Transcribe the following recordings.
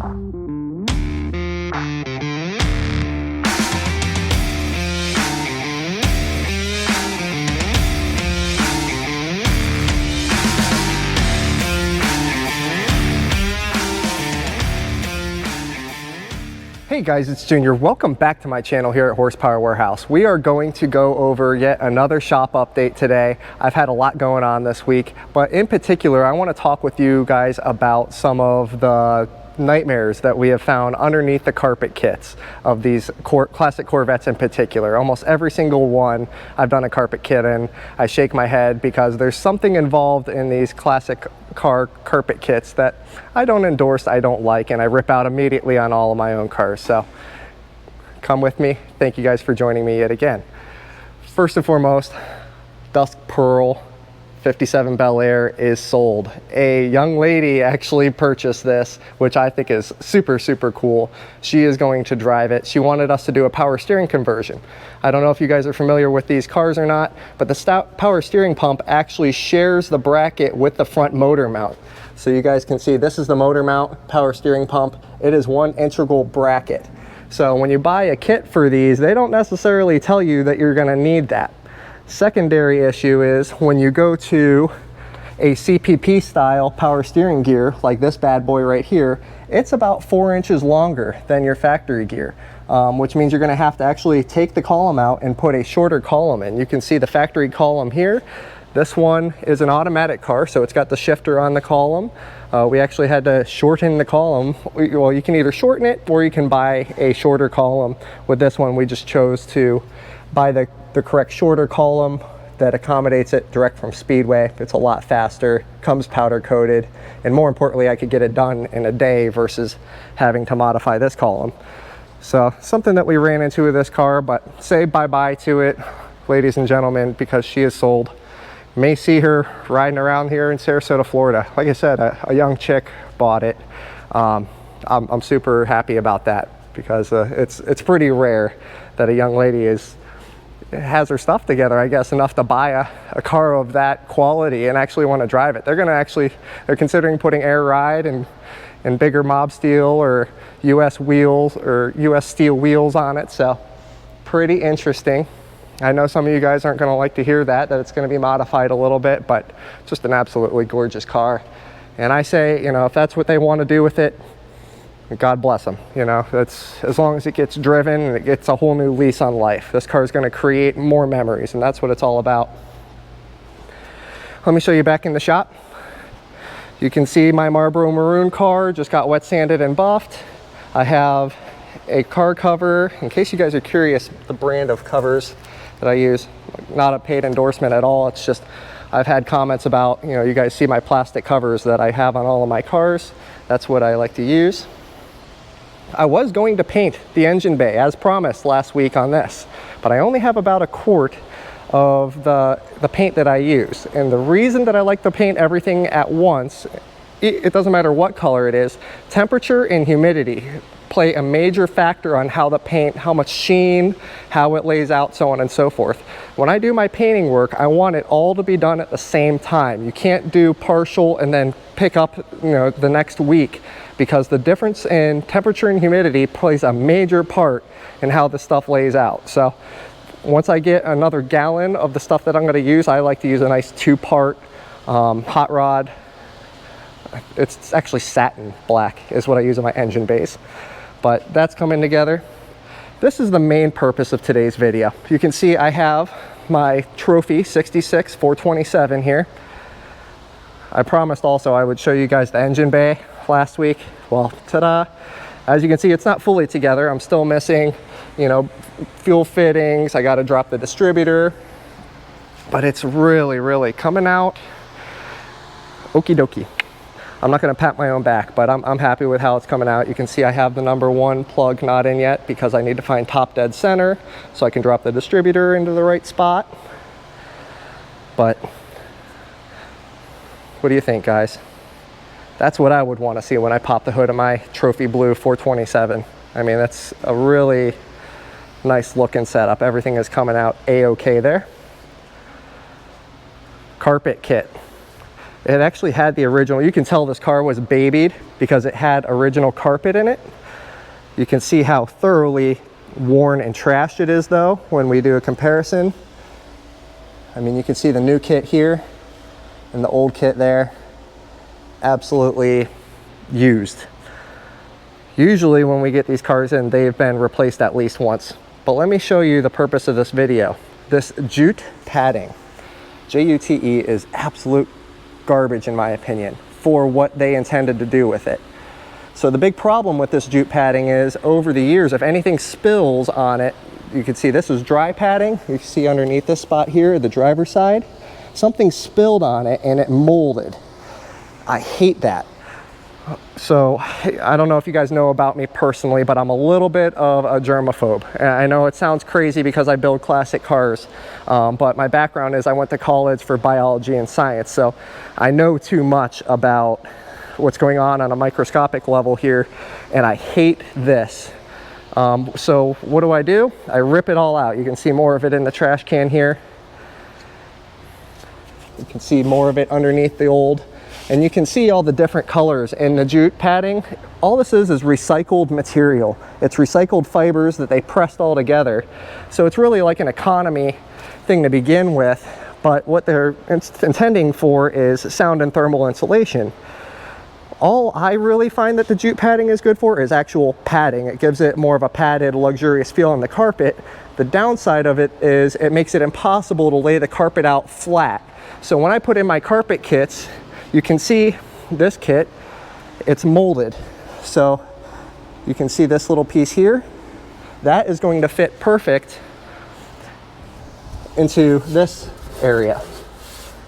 Hey guys, it's Junior. Welcome back to my channel here at Horsepower Warehouse. We are going to go over yet another shop update today. I've had a lot going on this week, but in particular, I want to talk with you guys about some of the nightmares that we have found underneath the carpet kits of these classic Corvettes in particular. Almost every single one I've done a carpet kit in. I shake my head because there's something involved in these classic car carpet kits that I don't endorse, I don't like, and I rip out immediately on all of my own cars. So come with me. Thank you guys for joining me yet again. First and foremost, Dusk Pearl 57 Bel Air is sold. A young lady actually purchased this, which I think is super, super cool. She is going to drive it. She wanted us to do a power steering conversion. I don't know if you guys are familiar with these cars or not, but the power steering pump actually shares the bracket with the front motor mount. So you guys can see this is the motor mount, power steering pump. It is one integral bracket. So when you buy a kit for these, they don't necessarily tell you that you're gonna need that. Secondary issue is when you go to a CPP style power steering gear like this bad boy right here, it's about 4 inches longer than your factory gear, which means you're going to have to actually take the column out and put a shorter column in. You can see the factory column here. This one is an automatic car, so it's got the shifter on the column. We actually had to shorten the column. Well, you can either shorten it or you can buy a shorter column. With this one, we just chose to buy the correct shorter column that accommodates it direct from Speedway. It's a lot faster, comes powder coated, and more importantly, I could get it done in a day versus having to modify this column. So something that we ran into with this car, but say bye-bye to it, ladies and gentlemen, because she is sold. You may see her riding around here in Sarasota, Florida. Like I said, a young chick bought it. I'm super happy about that because it's pretty rare that a young lady has her stuff together, I guess, enough to buy a car of that quality and actually want to drive it. They're considering putting air ride and bigger mob steel or US wheels or US steel wheels on it. So pretty interesting. I know some of you guys aren't going to like to hear that it's going to be modified a little bit, but just an absolutely gorgeous car. And I say, you know, if that's what they want to do with it, God bless them. You know, that's as long as it gets driven and it gets a whole new lease on life. This car is going to create more memories, and that's what it's all about. Let me show you back in the shop. You can see my Marlboro Maroon car just got wet sanded and buffed. I have a car cover. In case you guys are curious, the brand of covers that I use, not a paid endorsement at all. It's just I've had comments about, you know, you guys see my plastic covers that I have on all of my cars. That's what I like to use. I was going to paint the engine bay as promised last week on this, but I only have about a quart of the paint that I use. And the reason that I like to paint everything at once, it doesn't matter what color it is, temperature and humidity play a major factor on how the paint, how much sheen, how it lays out, so on and so forth. When I do my painting work, I want it all to be done at the same time. You can't do partial and then pick up, you know, the next week, because the difference in temperature and humidity plays a major part in how the stuff lays out. So once I get another gallon of the stuff that I'm going to use, I like to use a nice 2-part hot rod. It's actually satin black is what I use in my engine base. But that's coming together. This is the main purpose of today's video. You can see I have my trophy 66 427 here. I promised also I would show you guys the engine bay last week. Well, ta-da. As you can see, it's not fully together. I'm still missing, you know, fuel fittings. I got to drop the distributor, but it's really, really coming out okie dokie. I'm not going to pat my own back, but I'm happy with how it's coming out. You can see I have the #1 plug not in yet because I need to find top dead center so I can drop the distributor into the right spot. But what do you think, guys? That's what I would want to see when I pop the hood of my trophy blue 427. I mean, that's a really nice looking setup. Everything is coming out a-okay there. Carpet kit. It actually had the original, you can tell this car was babied because it had original carpet in it. You can see how thoroughly worn and trashed it is though when we do a comparison. I mean, you can see the new kit here and the old kit there. Absolutely used. Usually when we get these cars in, they've been replaced at least once. But let me show you the purpose of this video. This jute padding, J-U-T-E, is absolute garbage in my opinion for what they intended to do with it. So the big problem with this jute padding is over the years, if anything spills on it, you can see this is dry padding. You can see underneath this spot here, the driver's side, something spilled on it and it molded. I hate that. So I don't know if you guys know about me personally, but I'm a little bit of a germaphobe. And I know it sounds crazy because I build classic cars, but my background is I went to college for biology and science, so I know too much about what's going on a microscopic level here, and I hate this. So what do? I rip it all out. You can see more of it in the trash can here. You can see more of it underneath the old. And you can see all the different colors in the jute padding. All this is recycled material. It's recycled fibers that they pressed all together. So it's really like an economy thing to begin with, but what they're intending for is sound and thermal insulation. All I really find that the jute padding is good for is actual padding. It gives it more of a padded, luxurious feel on the carpet. The downside of it is it makes it impossible to lay the carpet out flat. So when I put in my carpet kits, you can see this kit, it's molded. So you can see this little piece here. That is going to fit perfect into this area,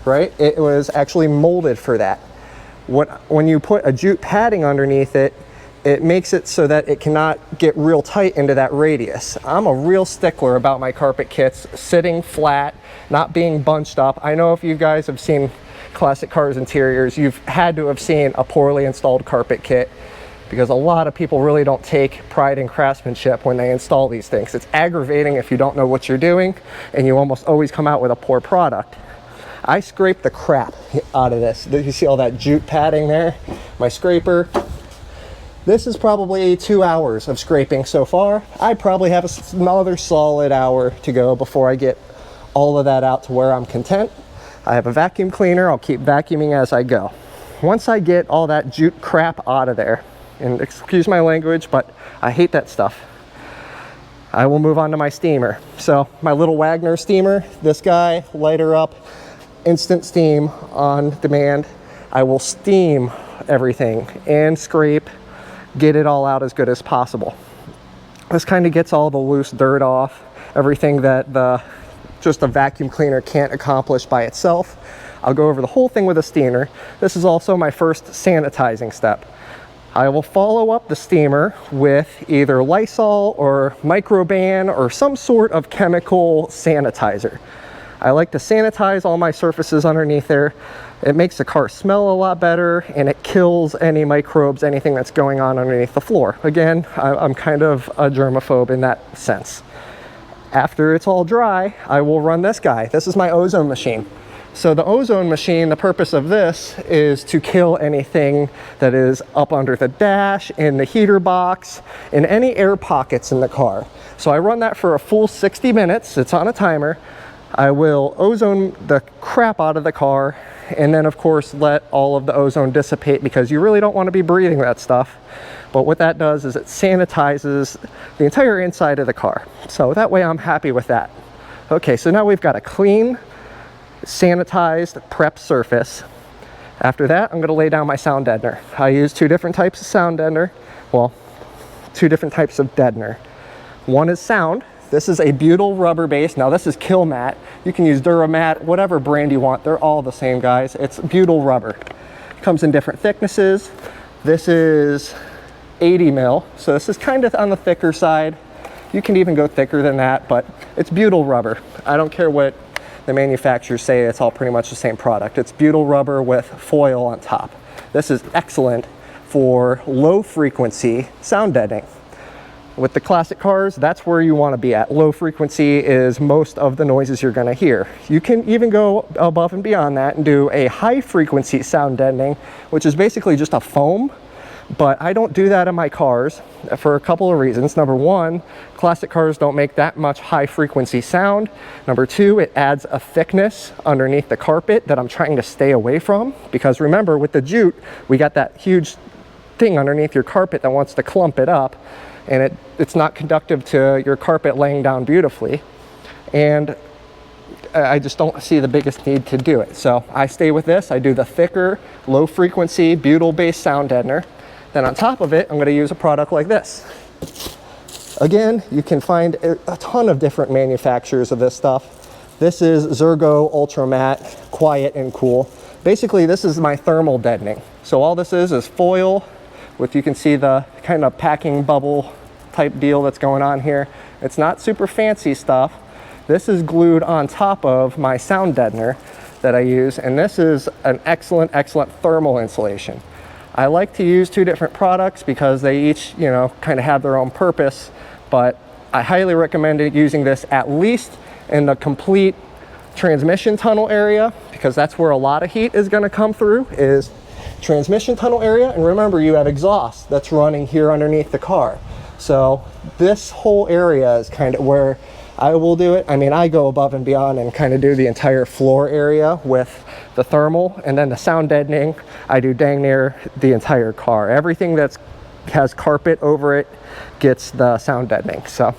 right? It was actually molded for that. When you put a jute padding underneath it, it makes it so that it cannot get real tight into that radius. I'm a real stickler about my carpet kits sitting flat, not being bunched up. I know if you guys have seen classic cars interiors, you've had to have seen a poorly installed carpet kit, because a lot of people really don't take pride in craftsmanship when they install these things. It's aggravating if you don't know what you're doing, and you almost always come out with a poor product. I scraped the crap out of this. You see all that jute padding there? My scraper. This is probably 2 hours of scraping so far. I probably have another solid hour to go before I get all of that out to where I'm content. I have a vacuum cleaner. I'll keep vacuuming as I go. Once I get all that jute crap out of there, and excuse my language, but I hate that stuff, I will move on to my steamer. So my little Wagner steamer, this guy, lighter up, instant steam on demand. I will steam everything and scrape, get it all out as good as possible. This kind of gets all the loose dirt off, everything that just a vacuum cleaner can't accomplish by itself. I'll go over the whole thing with a steamer. This is also my first sanitizing step. I will follow up the steamer with either Lysol or Microban or some sort of chemical sanitizer. I like to sanitize all my surfaces underneath there. It makes the car smell a lot better, and it kills any microbes, anything that's going on underneath the floor. Again, I'm kind of a germaphobe in that sense. After it's all dry, I will run this guy. This is my Ozone Machine. So the Ozone Machine, the purpose of this is to kill anything that is up under the dash, in the heater box, in any air pockets in the car. So I run that for a full 60 minutes. It's on a timer. I will ozone the crap out of the car, and then of course let all of the ozone dissipate, because you really don't want to be breathing that stuff. But what that does is it sanitizes the entire inside of the car. So that way I'm happy with that. Okay, so now we've got a clean, sanitized, prepped surface. After that, I'm going to lay down my sound deadener. I use two different types of sound deadener. Well, two different types of deadener. One is sound. This is a butyl rubber base. Now this is Kill Mat. You can use Duramat, whatever brand you want. They're all the same, guys. It's butyl rubber. It comes in different thicknesses. This is 80 mil, so this is kind of on the thicker side. You can even go thicker than that, but it's butyl rubber. I don't care what the manufacturers say, it's all pretty much the same product. It's butyl rubber with foil on top. This is excellent for low frequency sound deadening. With the classic cars, that's where you want to be at. Low frequency is most of the noises you're going to hear. You can even go above and beyond that and do a high frequency sound deadening, which is basically just a foam. But I don't do that in my cars for a couple of reasons. Number one, classic cars don't make that much high frequency sound. Number two, it adds a thickness underneath the carpet that I'm trying to stay away from. Because remember, with the jute, we got that huge thing underneath your carpet that wants to clump it up. And it's not conductive to your carpet laying down beautifully. And I just don't see the biggest need to do it. So I stay with this. I do the thicker, low frequency, butyl-based sound deadener. Then on top of it, I'm going to use a product like this. Again, you can find a ton of different manufacturers of this stuff. This is Zergo Ultra Matte, quiet and cool. Basically, this is my thermal deadening. So all this is foil with, you can see the kind of packing bubble type deal that's going on here. It's not super fancy stuff. This is glued on top of my sound deadener that I use, and this is an excellent thermal insulation. I like to use two different products because they each, you know, kind of have their own purpose, but I highly recommend using this at least in the complete transmission tunnel area, because that's where a lot of heat is going to come through, is transmission tunnel area. And remember, you have exhaust that's running here underneath the car. So this whole area is kind of where I will do it. I mean, I go above and beyond and kind of do the entire floor area with the thermal, and then the sound deadening, I do dang near the entire car. Everything that has carpet over it gets the sound deadening. So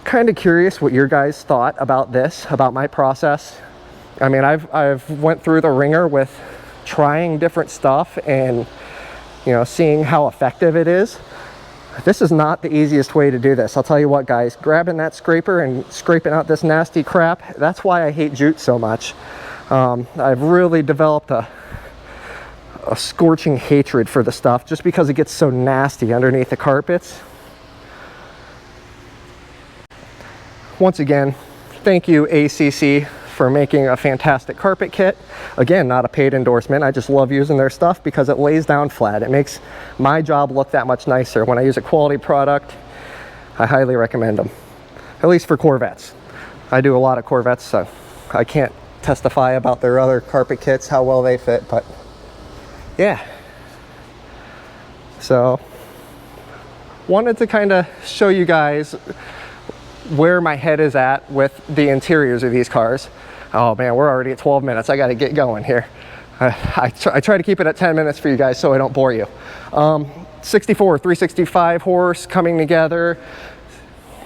kind of curious what your guys thought about this, about my process. I mean, I've went through the ringer with trying different stuff and, you know, seeing how effective it is. This is not the easiest way to do this. I'll tell you what, guys, grabbing that scraper and scraping out this nasty crap, that's why I hate jute so much. I've really developed a scorching hatred for the stuff just because it gets so nasty underneath the carpets. Once again, thank you, ACC, for making a fantastic carpet kit. Again, not a paid endorsement. I just love using their stuff because it lays down flat. It makes my job look that much nicer. When I use a quality product, I highly recommend them, at least for Corvettes. I do a lot of Corvettes, so I can't testify about their other carpet kits, how well they fit, but yeah. So wanted to kind of show you guys where my head is at with the interiors of these cars. Oh man, we're already at 12 minutes. I got to get going here. I try to keep it at 10 minutes for you guys so I don't bore you. 64, 365 horse coming together.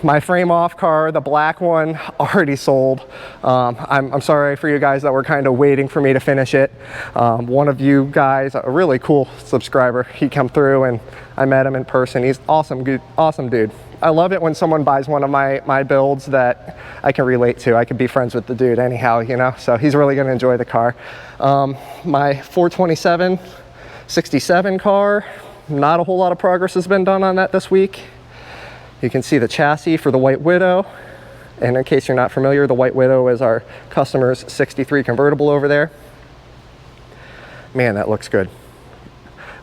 My frame off car, the black one, already sold. I'm sorry for you guys that were kind of waiting for me to finish it. One of you guys, a really cool subscriber, he come through and I met him in person. He's awesome, good, awesome dude. I love it when someone buys one of my builds that I can relate to. I can be friends with the dude anyhow, you know, so he's really gonna enjoy the car. My 427 67 car, not a whole lot of progress has been done on that this week. You can see the chassis for the White Widow. And in case you're not familiar, the White Widow is our customer's 63 convertible over there. Man, that looks good.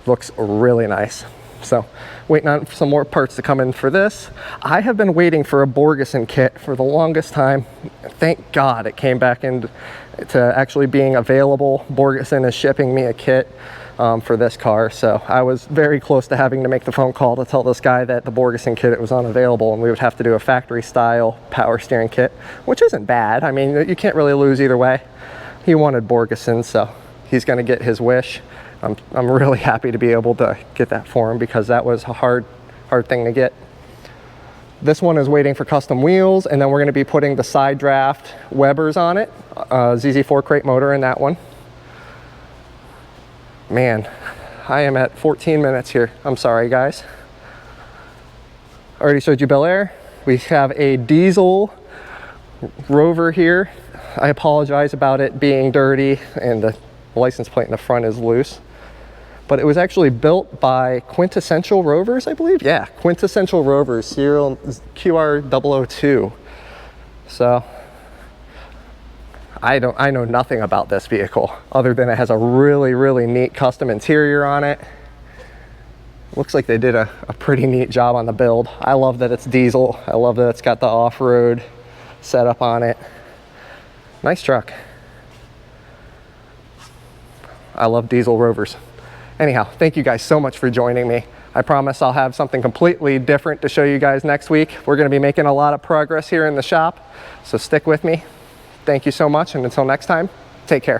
Looks really nice. So waiting on some more parts to come in for this. I have been waiting for a Borgeson kit for the longest time. Thank God it came back into actually being available. Borgeson is shipping me a kit for this car. So I was very close to having to make the phone call to tell this guy that the Borgeson kit was unavailable and we would have to do a factory style power steering kit, which isn't bad. I mean, you can't really lose either way. He wanted Borgeson, so he's gonna get his wish. I'm really happy to be able to get that for him because that was a hard thing to get. This one is waiting for custom wheels, and then we're gonna be putting the side draft Webers on it. ZZ4 crate motor in that one. Man, I am at 14 minutes here. I'm sorry, guys. Already showed you Bel Air. We have a diesel Rover here. I apologize about it being dirty and the license plate in the front is loose. But it was actually built by Quintessential Rovers, I believe. Yeah, Quintessential Rovers, serial QR002. So I know nothing about this vehicle other than it has a really neat custom interior on it. Looks like they did a pretty neat job on the build. I love that it's diesel. I love that it's got the off-road setup on it. Nice truck. I love diesel Rovers. Anyhow, thank you guys so much for joining me. I promise I'll have something completely different to show you guys next week. We're going to be making a lot of progress here in the shop, so stick with me. Thank you so much, and until next time, take care.